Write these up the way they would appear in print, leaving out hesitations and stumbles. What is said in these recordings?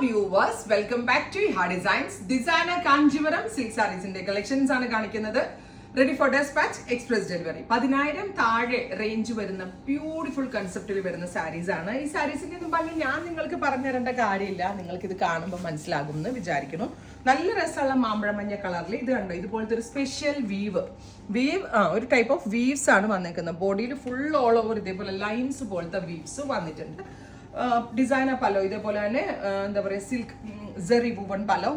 Viewers, welcome back to Iha designs. Designer Kanchipuram silk സാരീസിന്റെ collections ആണ് കാണിക്കുന്നത്. Ready for dispatch, express delivery. 10,000 താഴെ range വരുന്ന ബ്യൂട്ടിഫുൾ കൺസെപ്റ്റിൽ വരുന്ന സാരീസ് ആണ്. ഈ സാരീസിന്റെ ഒന്നും ഭംഗി ഞാൻ നിങ്ങൾക്ക് പറഞ്ഞു തരേണ്ട കാര്യമില്ല, നിങ്ങൾക്ക് ഇത് കാണുമ്പോൾ മനസ്സിലാകും എന്ന് വിചാരിക്കുന്നു. നല്ല രസമുള്ള മാമ്പഴമഞ്ഞ കളറിൽ ഇത് കണ്ടോ, ഇതുപോലത്തെ ഒരു സ്പെഷ്യൽ വീവ് ഒരു ടൈപ്പ് ഓഫ് വീവ്സ് ആണ് വന്നേക്കുന്നത്. ബോഡിയിൽ ഫുൾ ഓൾ ഓവർ ഇതേപോലെ ലൈൻസ് പോലത്തെ വീവ്സ് വന്നിട്ടുണ്ട്. ഡിസൈനർ പലോ, ഇതേപോലെ തന്നെ എന്താ പറയുക, silk സെറി woven പലോ,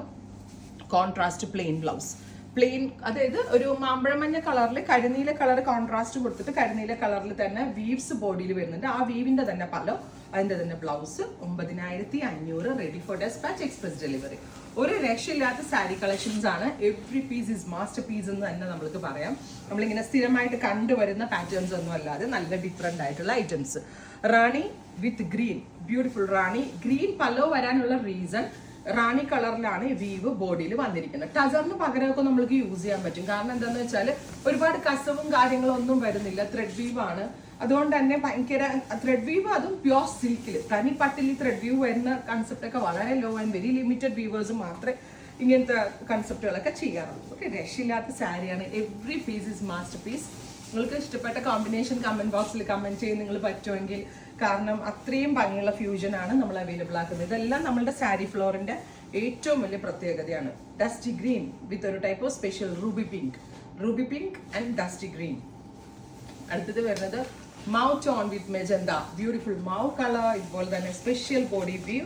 contrast plain blouse. Plain, അതായത് ഒരു മാമ്പഴമഞ്ഞ കളറിൽ കരിനീല കളർ കോൺട്രാസ്റ്റ് കൊടുത്തിട്ട് കരിനീല കളറിൽ തന്നെ വീവ്സ് ബോഡിയിൽ വരുന്നുണ്ട്. ആ വീവിന്റെ തന്നെ പലോ, അതിന്റെ തന്നെ blouse. 9,500 ready for dispatch, express delivery. ഒരു രക്ഷയില്ലാത്ത സാരി കളക്ഷൻസ് ആണ്. Every piece is masterpiece എന്ന് തന്നെ നമ്മൾക്ക് പറയാം. നമ്മളിങ്ങനെ സ്ഥിരമായിട്ട് കണ്ടുവരുന്ന പാറ്റേൺസ് ഒന്നും അല്ലാതെ നല്ല ഡിഫറെന്റ് ആയിട്ടുള്ള items. Rani with green, beautiful rani green pallu വരാനുള്ള റീസൺ, റാണി കളറിലാണ് വീവ് ബോഡിയിൽ വന്നിരിക്കുന്നത്. ടസറിന് പകരമൊക്കെ നമ്മൾക്ക് യൂസ് ചെയ്യാൻ പറ്റും. കാരണം എന്താണെന്ന് വെച്ചാൽ ഒരുപാട് കസവും കാര്യങ്ങളും ഒന്നും വരുന്നില്ല, ത്രെഡ് വീവ് ആണ്. അതുകൊണ്ട് തന്നെ ഭയങ്കര ത്രെഡ് വീവ്, അതും പ്യോർ സിൽക്കിൽ തനി പട്ടിൽ ത്രെഡ് വീവ് വരുന്ന കൺസെപ്റ്റ് ഒക്കെ വളരെ low and very limited weavers മാത്രമേ ഇങ്ങനത്തെ കൺസെപ്റ്റുകളൊക്കെ ചെയ്യാറുള്ളൂ. ഓക്കെ, രക്ഷയില്ലാത്ത സാരിയാണ്. Every piece is masterpiece. നിങ്ങൾക്ക് ഇഷ്ടപ്പെട്ട കോമ്പിനേഷൻ കമന്റ് ബോക്സിൽ കമന്റ് ചെയ്ത് നിങ്ങൾ പറ്റുമെങ്കിൽ, കാരണം അത്രയും ഭംഗിയുള്ള ഫ്യൂഷൻ ആണ് നമ്മൾ അവൈലബിൾ ആക്കുന്നത്. ഇതെല്ലാം നമ്മളുടെ സാരി ഫ്ലോറിന്റെ ഏറ്റവും വലിയ പ്രത്യേകതയാണ്. ഡസ്റ്റി ഗ്രീൻ വിത്ത് ഒരു type of special ruby pink and dusty green. അടുത്തത് വരുന്നത് mauve tone with magenta, beautiful mauve colour. ഇതുപോലെ തന്നെ special body view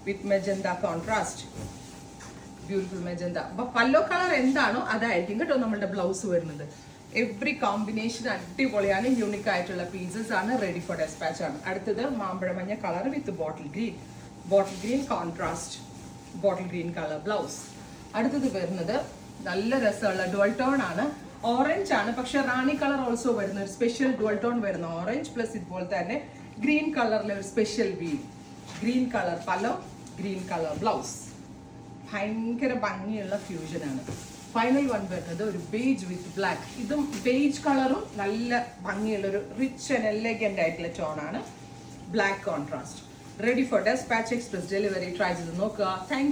with magenta contrast, beautiful magenta. അപ്പൊ പല്ലോ കളർ എന്താണോ അതായിരിക്കും കേട്ടോ നമ്മളുടെ ബ്ലൗസ് വരുന്നത്. എവ്രി കോമ്പിനേഷൻ അടിപൊളിയാണ്, യൂണിക് ആയിട്ടുള്ള പീസസ് ആണ്. റെഡി ഫോർ ഡെസ്പാച്ച് ആണ്. അടുത്തത് മാമ്പഴമഞ്ഞ colour with bottle green contrast, bottle green colour blouse. അടുത്തത് വരുന്നത് നല്ല രസമുള്ള ഡുവൽ ടോൺ ആണ്, ഓറഞ്ച് ആണ്, പക്ഷെ റാണി കളർ ഓൾസോ വരുന്ന ഒരു സ്പെഷ്യൽ ഡുവൽ ടോൺ വരുന്ന ഓറഞ്ച് പ്ലസ് ഇതുപോലെ തന്നെ ഗ്രീൻ കളറിലെ ഒരു special weave. Green colour pallu, green colour blouse. ഭയങ്കര ഭംഗിയുള്ള ഫ്യൂഷൻ ആണ്. ഫൈനൽ വൺ വരുന്നത് ഒരു ബേജ് വിത്ത് ബ്ലാക്ക്. ഇതും ബേജ് കളറും നല്ല ഭംഗിയുള്ള ഒരു റിച്ച് ആൻഡ് എലഗന്റ് ആയിട്ടുള്ള ടോണാണ്. Black contrast. Ready for dispatch, express delivery. Try ചെയ്ത് നോക്കുക. താങ്ക്